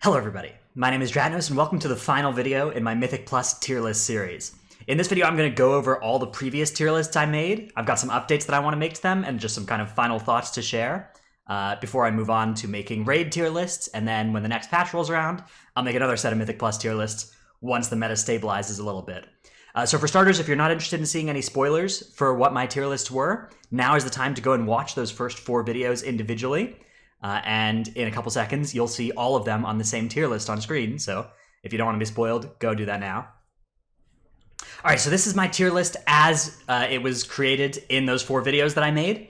Hello everybody, my name is Dratnos and welcome to the final video in my Mythic Plus tier list series. In this video I'm going to go over all the previous tier lists I made. I've got some updates that I want to make to them and just some kind of final thoughts to share before I move on to making raid tier lists, and then when the next patch rolls around, I'll make another set of Mythic Plus tier lists once the meta stabilizes a little bit. So for starters, if you're not interested in seeing any spoilers for what my tier lists were, now is the time to go and watch those first 4 videos individually. And in a couple seconds, you'll see all of them on the same tier list on screen. So if you don't want to be spoiled, go do that now. All right, so this is my tier list as it was created in those 4 videos that I made.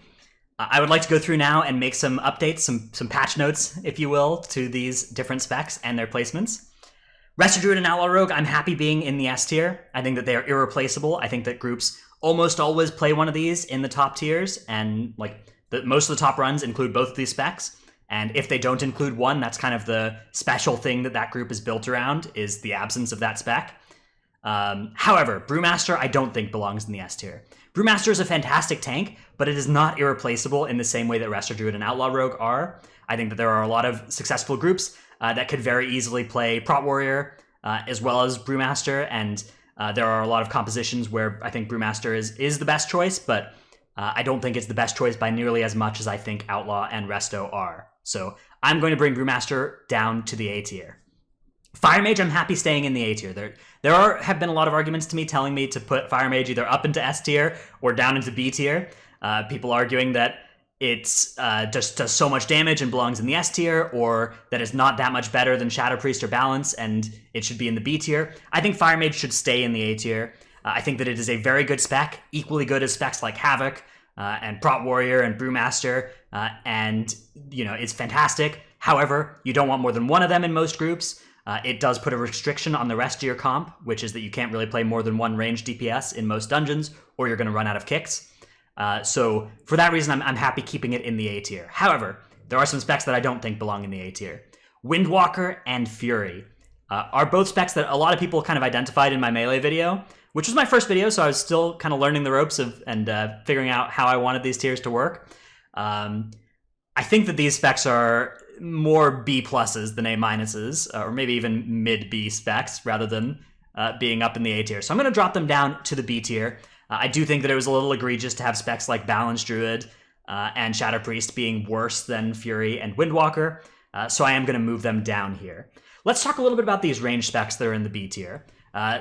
I would like to go through now and make some updates, some patch notes, if you will, to these different specs and their placements. Resto Druid and Outlaw Rogue, I'm happy being in the S tier. I think that they are irreplaceable. I think that groups almost always play one of these in the top tiers, and most of the top runs include both of these specs. And if they don't include one, that's kind of the special thing that group is built around, is the absence of that spec. However, Brewmaster I don't think belongs in the S tier. Brewmaster is a fantastic tank, but it is not irreplaceable in the same way that Resto Druid and Outlaw Rogue are. I think that there are a lot of successful groups that could very easily play Prot Warrior as well as Brewmaster, and there are a lot of compositions where I think Brewmaster is the best choice, but I don't think it's the best choice by nearly as much as I think Outlaw and Resto are. So I'm going to bring Brewmaster down to the A tier. Fire Mage, I'm happy staying in the A tier. There have been a lot of arguments to me telling me to put Fire Mage either up into S tier or down into B tier. People arguing that it's just does so much damage and belongs in the S tier, or that it's not that much better than Shadow Priest or Balance and it should be in the B tier. I think Fire Mage should stay in the A tier. I think that it is a very good spec, equally good as specs like Havoc and Prot Warrior and Brewmaster, and it's fantastic. However, you don't want more than one of them in most groups. It does put a restriction on the rest of your comp, which is that you can't really play more than one ranged DPS in most dungeons, or you're going to run out of kicks. So for that reason, I'm happy keeping it in the A tier. However, there are some specs that I don't think belong in the A tier. Windwalker and Fury are both specs that a lot of people kind of identified in my melee video, which was my first video, so I was still kind of learning the ropes and figuring out how I wanted these tiers to work. I think that these specs are more B pluses than A minuses, or maybe even mid B specs, rather than being up in the A tier. So I'm going to drop them down to the B tier. I do think that it was a little egregious to have specs like Balance Druid and Shadow Priest being worse than Fury and Windwalker, so I am going to move them down here. Let's talk a little bit about these range specs that are in the B tier.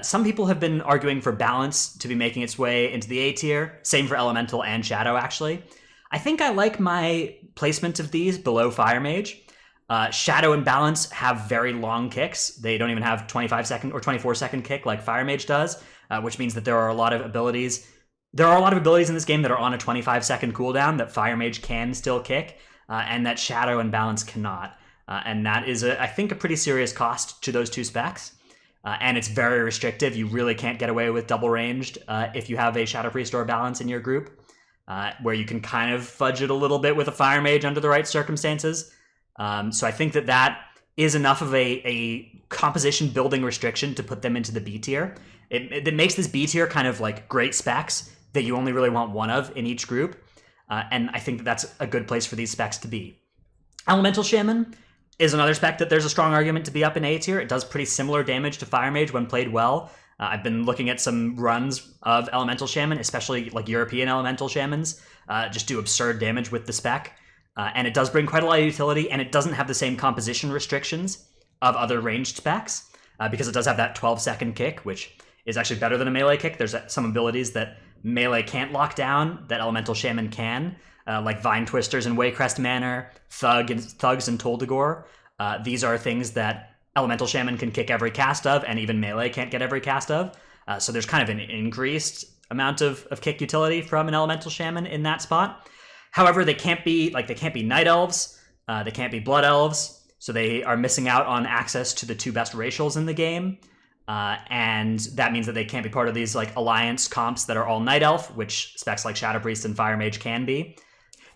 Some people have been arguing for Balance to be making its way into the A tier. Same for Elemental and Shadow, actually. I think I like my placement of these below Fire Mage. Shadow and Balance have very long kicks. They don't even have 25-second or 24-second kick like Fire Mage does, which means that there are a lot of abilities. There are a lot of abilities in this game that are on a 25-second cooldown that Fire Mage can still kick, and that Shadow and Balance cannot. And that is, I think, a pretty serious cost to those two specs. And it's very restrictive. You really can't get away with double ranged if you have a Shadow Priest or a Balance in your group, where you can kind of fudge it a little bit with a Fire Mage under the right circumstances. So I think that is enough of a composition building restriction to put them into the B tier. It makes this B tier kind of like great specs that you only really want one of in each group. And I think that's a good place for these specs to be. Elemental Shaman is another spec that there's a strong argument to be up in A tier. It does pretty similar damage to Fire Mage when played well. I've been looking at some runs of Elemental Shaman, especially like European Elemental Shamans, just do absurd damage with the spec. And it does bring quite a lot of utility, and it doesn't have the same composition restrictions of other ranged specs, because it does have that 12-second kick, which is actually better than a melee kick. There's some abilities that melee can't lock down that Elemental Shaman can, like Vine Twisters and Waycrest Manor, Thugs and Toldegor. These are things that Elemental Shaman can kick every cast of, and even melee can't get every cast of. So there's kind of an increased amount of kick utility from an Elemental Shaman in that spot. However, they can't be Night Elves, they can't be Blood Elves, so they are missing out on access to the 2 best racials in the game. And that means that they can't be part of these like alliance comps that are all Night Elf, which specs like Shadow Priest and Fire Mage can be.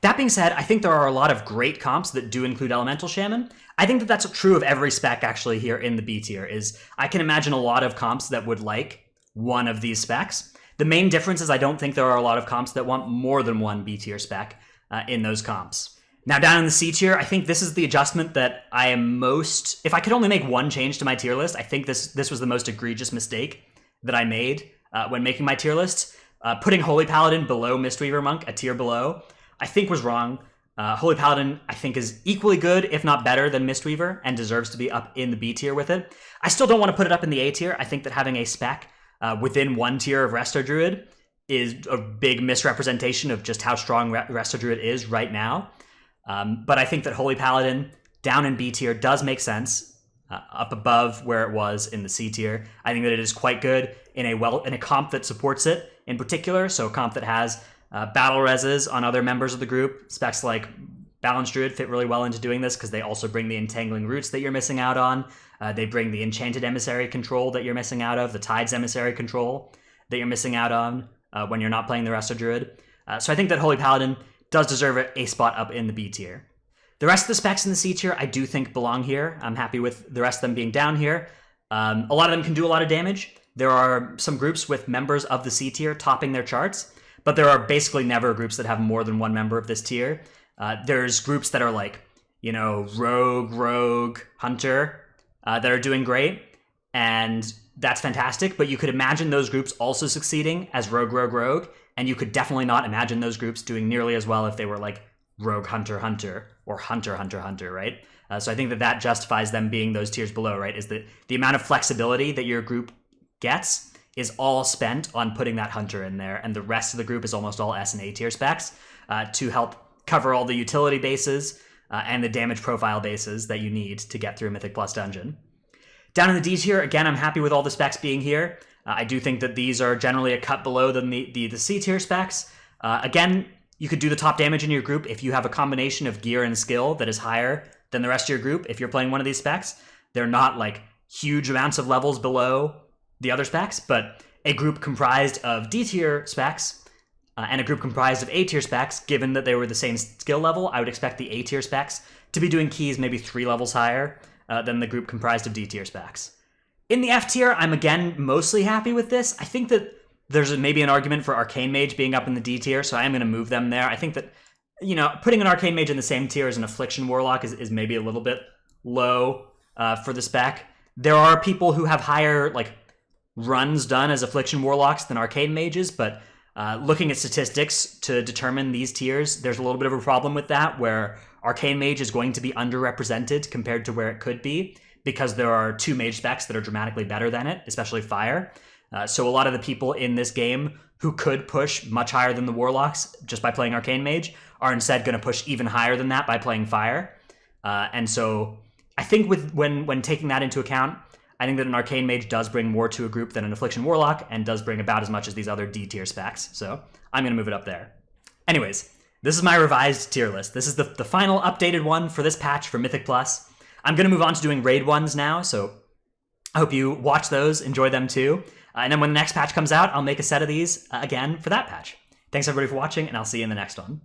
That being said, I think there are a lot of great comps that do include Elemental Shaman. I think that that's true of every spec actually here in the B tier. Is I can imagine a lot of comps that would like one of these specs. The main difference is I don't think there are a lot of comps that want more than one B tier spec in those comps. Now down in the C tier, I think this is the adjustment that I am most... If I could only make one change to my tier list, I think this was the most egregious mistake that I made when making my tier list. Putting Holy Paladin below Mistweaver Monk, a tier below, I think was wrong. Holy Paladin, I think, is equally good, if not better, than Mistweaver, and deserves to be up in the B tier with it. I still don't want to put it up in the A tier. I think that having a spec within one tier of Resto Druid is a big misrepresentation of just how strong Resto Druid is right now. But I think that Holy Paladin down in B tier does make sense, up above where it was in the C tier. I think that it is quite good in a comp that supports it in particular. So a comp that has battle reses on other members of the group. Specs like Balanced Druid fit really well into doing this because they also bring the Entangling Roots that you're missing out on. They bring the Enchanted Emissary control that you're missing out of, the Tides Emissary control that you're missing out on when you're not playing the Resto Druid. So I think that Holy Paladin does deserve a spot up in the B tier. The rest of the specs in the C tier I do think belong here. I'm happy with the rest of them being down here. A lot of them can do a lot of damage. There are some groups with members of the C tier topping their charts, but there are basically never groups that have more than one member of this tier. There's groups that are like, Rogue, Hunter, that are doing great, and that's fantastic, but you could imagine those groups also succeeding as Rogue, and you could definitely not imagine those groups doing nearly as well if they were like Rogue, Hunter, or Hunter, right? So I think that justifies them being those tiers below, right? Is that the amount of flexibility that your group gets is all spent on putting that Hunter in there, and the rest of the group is almost all S and A tier specs to help cover all the utility bases and the damage profile bases that you need to get through a Mythic Plus dungeon. Down in the D tier, again, I'm happy with all the specs being here. I do think that these are generally a cut below than the C tier specs. Again, you could do the top damage in your group if you have a combination of gear and skill that is higher than the rest of your group. If you're playing one of these specs, they're not like huge amounts of levels below the other specs, but a group comprised of D tier specs and a group comprised of A tier specs, given that they were the same skill level, I would expect the A tier specs to be doing keys maybe 3 levels higher than the group comprised of D tier specs. In the F tier, I'm again mostly happy with this. I think that there's maybe an argument for Arcane Mage being up in the D tier, so I am going to move them there. I think that, putting an Arcane Mage in the same tier as an Affliction Warlock is maybe a little bit low for the spec. There are people who have higher runs done as Affliction Warlocks than Arcane Mages, but looking at statistics to determine these tiers, there's a little bit of a problem with that, where Arcane Mage is going to be underrepresented compared to where it could be, because there are 2 Mage specs that are dramatically better than it, especially Fire. So a lot of the people in this game who could push much higher than the Warlocks just by playing Arcane Mage are instead going to push even higher than that by playing Fire. And so I think when taking that into account, I think that an Arcane Mage does bring more to a group than an Affliction Warlock, and does bring about as much as these other D tier specs. So I'm going to move it up there. Anyways, this is my revised tier list. This is the final updated one for this patch for Mythic Plus. I'm going to move on to doing raid ones now, so I hope you watch those, enjoy them too. And then when the next patch comes out, I'll make a set of these again for that patch. Thanks everybody for watching, and I'll see you in the next one.